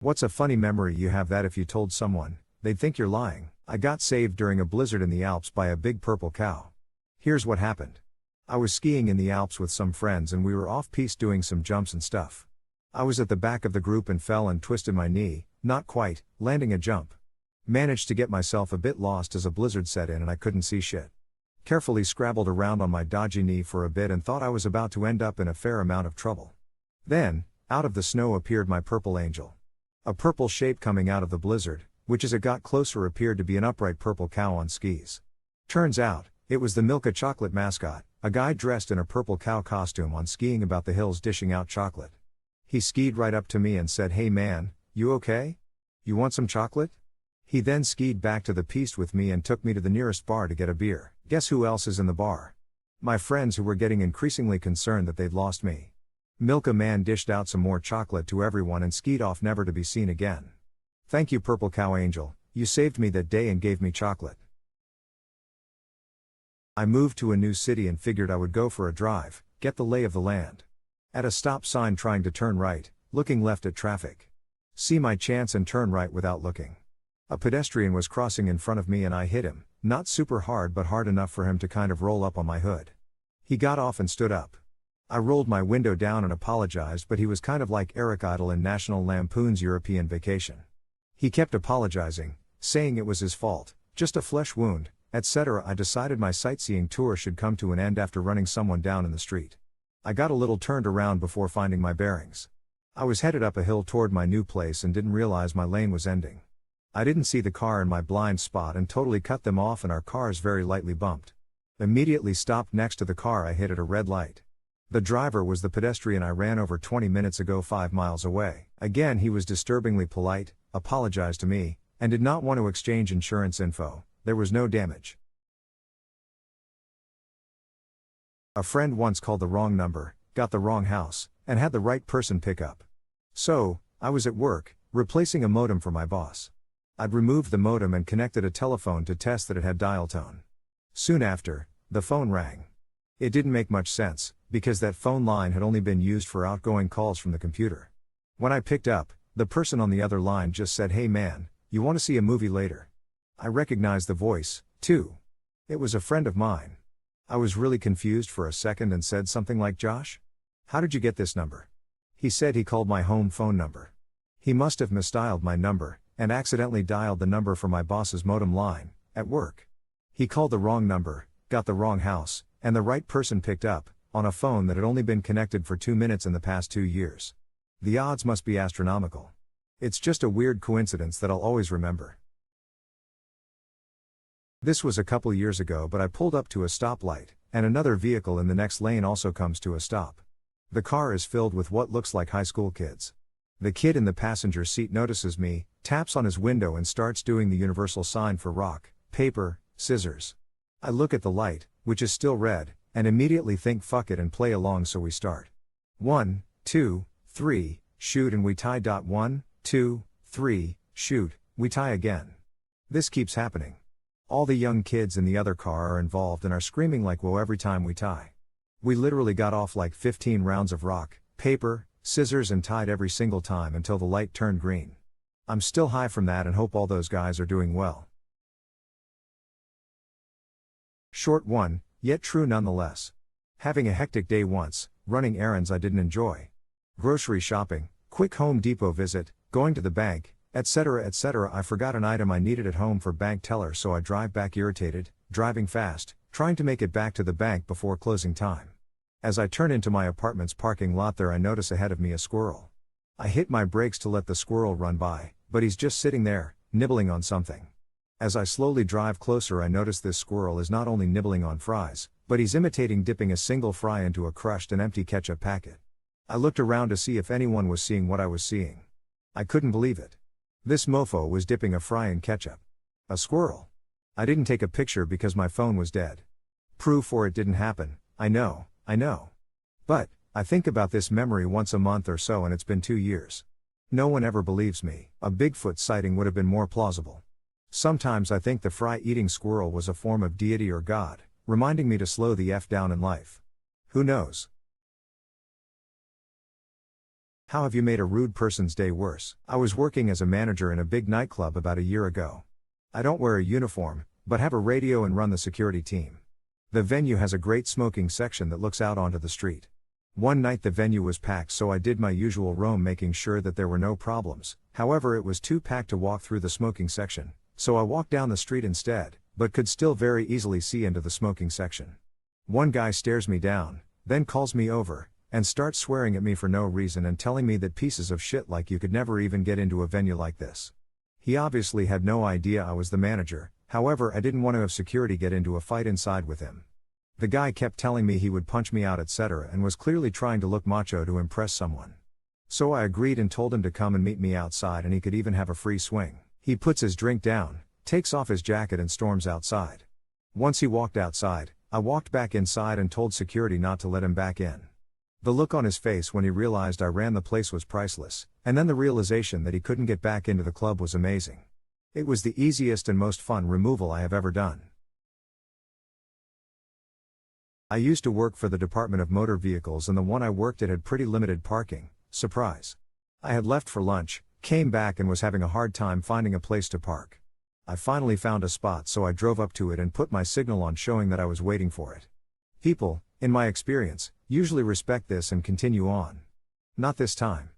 What's a funny memory you have that if you told someone, they'd think you're lying? I got saved during a blizzard in the Alps by a big purple cow. Here's what happened. I was skiing in the Alps with some friends and we were off-piste doing some jumps and stuff. I was at the back of the group and fell and twisted my knee, not quite, landing a jump. Managed to get myself a bit lost as a blizzard set in and I couldn't see shit. Carefully scrabbled around on my dodgy knee for a bit and thought I was about to end up in a fair amount of trouble. Then, out of the snow appeared my purple angel. A purple shape coming out of the blizzard, which as it got closer appeared to be an upright purple cow on skis. Turns out, it was the Milka chocolate mascot, a guy dressed in a purple cow costume on skiing about the hills dishing out chocolate. He skied right up to me and said, "Hey man, you okay? You want some chocolate?" He then skied back to the piste with me and took me to the nearest bar to get a beer. Guess who else is in the bar? My friends, who were getting increasingly concerned that they'd lost me. Milka man dished out some more chocolate to everyone and skied off never to be seen again. Thank you, Purple Cow Angel, you saved me that day and gave me chocolate. I moved to a new city and figured I would go for a drive, get the lay of the land. At a stop sign trying to turn right, looking left at traffic. See my chance and turn right without looking. A pedestrian was crossing in front of me and I hit him, not super hard but hard enough for him to kind of roll up on my hood. He got off and stood up. I rolled my window down and apologized, but he was kind of like Eric Idle in National Lampoon's European Vacation. He kept apologizing, saying it was his fault, just a flesh wound, etc. I decided my sightseeing tour should come to an end after running someone down in the street. I got a little turned around before finding my bearings. I was headed up a hill toward my new place and didn't realize my lane was ending. I didn't see the car in my blind spot and totally cut them off, and our cars very lightly bumped. Immediately stopped next to the car I hit at a red light. The driver was the pedestrian I ran over 20 minutes ago 5 miles away. Again, he was disturbingly polite, apologized to me, and did not want to exchange insurance info. There was no damage. A friend once called the wrong number, got the wrong house, and had the right person pick up. So, I was at work, replacing a modem for my boss. I'd removed the modem and connected a telephone to test that it had dial tone. Soon after, the phone rang. It didn't make much sense, because that phone line had only been used for outgoing calls from the computer. When I picked up, the person on the other line just said, "Hey man, you want to see a movie later?" I recognized the voice, too. It was a friend of mine. I was really confused for a second and said something like, "Josh? How did you get this number?" He said he called my home phone number. He must have misdialed my number, and accidentally dialed the number for my boss's modem line, at work. He called the wrong number, got the wrong house, and the right person picked up, on a phone that had only been connected for 2 minutes in the past 2 years. The odds must be astronomical. It's just a weird coincidence that I'll always remember. This was a couple years ago, but I pulled up to a stoplight, and another vehicle in the next lane also comes to a stop. The car is filled with what looks like high school kids. The kid in the passenger seat notices me, taps on his window and starts doing the universal sign for rock, paper, scissors. I look at the light, which is still red, and immediately think fuck it and play along, so we start. 1, 2, 3, shoot, and we tie. 1, 2, 3, shoot, we tie again. This keeps happening. All the young kids in the other car are involved and are screaming like whoa every time we tie. We literally got off like 15 rounds of rock, paper, scissors and tied every single time until the light turned green. I'm still high from that and hope all those guys are doing well. Short one, yet true nonetheless. Having a hectic day once, running errands I didn't enjoy. Grocery shopping, quick Home Depot visit, going to the bank, etc. etc. I forgot an item I needed at home for bank teller, so I drive back irritated, driving fast, trying to make it back to the bank before closing time. As I turn into my apartment's parking lot there, I notice ahead of me a squirrel. I hit my brakes to let the squirrel run by, but he's just sitting there, nibbling on something. As I slowly drive closer, I notice this squirrel is not only nibbling on fries, but he's imitating dipping a single fry into a crushed and empty ketchup packet. I looked around to see if anyone was seeing what I was seeing. I couldn't believe it. This mofo was dipping a fry in ketchup. A squirrel. I didn't take a picture because my phone was dead. Proof for it didn't happen, I know. But, I think about this memory once a month or so and it's been 2 years. No one ever believes me. A Bigfoot sighting would have been more plausible. Sometimes I think the fry-eating squirrel was a form of deity or God, reminding me to slow the F down in life. Who knows? How have you made a rude person's day worse? I was working as a manager in a big nightclub about a year ago. I don't wear a uniform, but have a radio and run the security team. The venue has a great smoking section that looks out onto the street. One night the venue was packed, so I did my usual roam making sure that there were no problems. However, it was too packed to walk through the smoking section, so I walked down the street instead, but could still very easily see into the smoking section. One guy stares me down, then calls me over, and starts swearing at me for no reason and telling me that pieces of shit like you could never even get into a venue like this. He obviously had no idea I was the manager, however I didn't want to have security get into a fight inside with him. The guy kept telling me he would punch me out etc. and was clearly trying to look macho to impress someone. So I agreed and told him to come and meet me outside and he could even have a free swing. He puts his drink down, takes off his jacket and storms outside. Once he walked outside, I walked back inside and told security not to let him back in. The look on his face when he realized I ran the place was priceless, and then the realization that he couldn't get back into the club was amazing. It was the easiest and most fun removal I have ever done. I used to work for the Department of Motor Vehicles and the one I worked at had pretty limited parking. Surprise. I had left for lunch, came back and was having a hard time finding a place to park. I finally found a spot, so I drove up to it and put my signal on showing that I was waiting for it. People, in my experience, usually respect this and continue on. Not this time.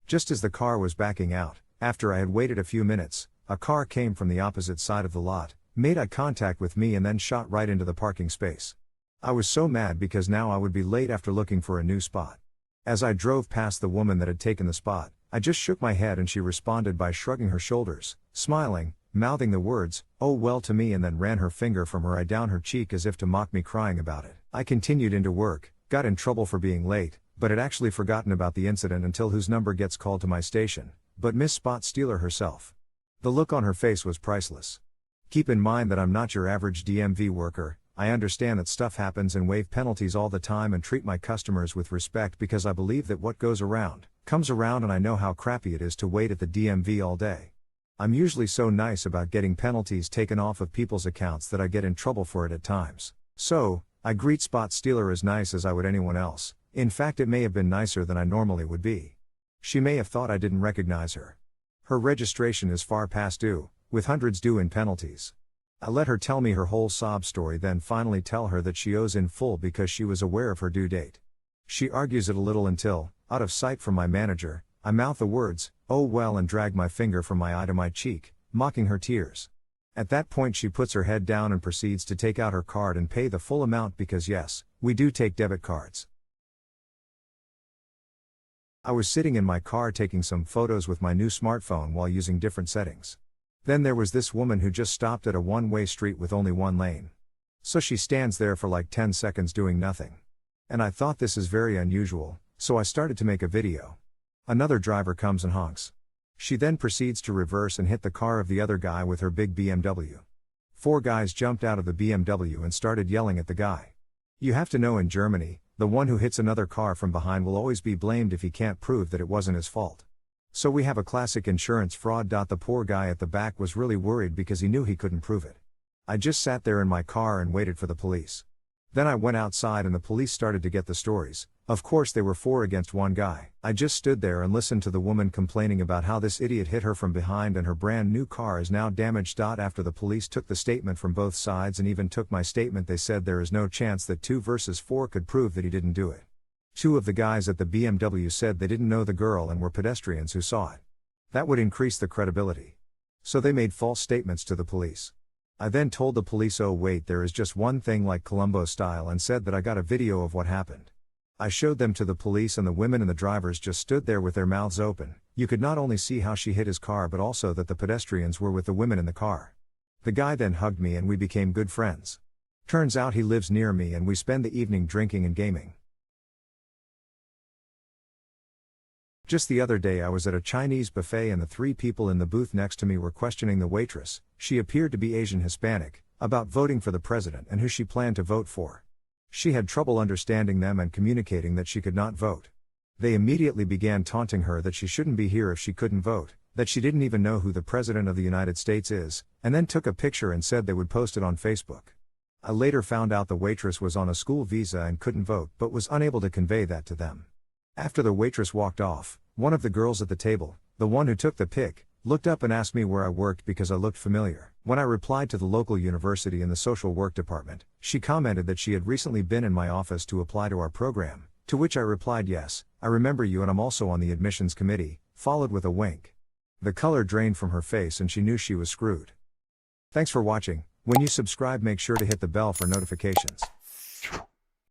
Just as the car was backing out, after I had waited a few minutes, a car came from the opposite side of the lot, made eye contact with me and then shot right into the parking space. I was so mad because now I would be late after looking for a new spot. As I drove past the woman that had taken the spot, I just shook my head and she responded by shrugging her shoulders, smiling, mouthing the words, "Oh well" to me and then ran her finger from her eye down her cheek as if to mock me crying about it. I continued into work, got in trouble for being late, but had actually forgotten about the incident until whose number gets called to my station, but Miss Spot Stealer herself. The look on her face was priceless. Keep in mind that I'm not your average DMV worker. I understand that stuff happens and waive penalties all the time and treat my customers with respect because I believe that what goes around, comes around, and I know how crappy it is to wait at the DMV all day. I'm usually so nice about getting penalties taken off of people's accounts that I get in trouble for it at times. So, I greet Spot Stealer as nice as I would anyone else. In fact, it may have been nicer than I normally would be. She may have thought I didn't recognize her. Her registration is far past due, with hundreds due in penalties. I let her tell me her whole sob story, then finally tell her that she owes in full because she was aware of her due date. She argues it a little until, out of sight from my manager, I mouth the words, "Oh well," and drag my finger from my eye to my cheek, mocking her tears. At that point she puts her head down and proceeds to take out her card and pay the full amount because yes, we do take debit cards. I was sitting in my car taking some photos with my new smartphone while using different settings. Then there was this woman who just stopped at a one-way street with only one lane. So she stands there for like 10 seconds doing nothing. And I thought this is very unusual, so I started to make a video. Another driver comes and honks. She then proceeds to reverse and hit the car of the other guy with her big BMW. 4 guys jumped out of the BMW and started yelling at the guy. You have to know, in Germany, the one who hits another car from behind will always be blamed if he can't prove that it wasn't his fault. So we have a classic insurance fraud. The poor guy at the back was really worried because he knew he couldn't prove it. I just sat there in my car and waited for the police. Then I went outside and the police started to get the stories. Of course they were 4 against 1 guy. I just stood there and listened to the woman complaining about how this idiot hit her from behind and her brand new car is now damaged. After the police took the statement from both sides and even took my statement, they said there is no chance that 2 versus 4 could prove that he didn't do it. 2 of the guys at the BMW said they didn't know the girl and were pedestrians who saw it. That would increase the credibility. So they made false statements to the police. I then told the police, "Oh wait, there is just one thing," like Columbo style, and said that I got a video of what happened. I showed them to the police and the women and the drivers just stood there with their mouths open. You could not only see how she hit his car but also that the pedestrians were with the women in the car. The guy then hugged me and we became good friends. Turns out he lives near me and we spend the evening drinking and gaming. Just the other day I was at a Chinese buffet and the 3 people in the booth next to me were questioning the waitress, she appeared to be Asian Hispanic, about voting for the president and who she planned to vote for. She had trouble understanding them and communicating that she could not vote. They immediately began taunting her that she shouldn't be here if she couldn't vote, that she didn't even know who the President of the United States is, and then took a picture and said they would post it on Facebook. I later found out the waitress was on a school visa and couldn't vote but was unable to convey that to them. After the waitress walked off, One of the girls at the table, the one who took the pic, looked up and asked me where I worked because I looked familiar. When I replied to the local university in the social work department, she commented that she had recently been in my office to apply to our program, to which I replied, yes, I remember you and I'm also on the admissions committee, followed with a wink. The color drained from her face and she knew she was screwed. Thanks for watching. When you subscribe, make sure to hit the bell for notifications.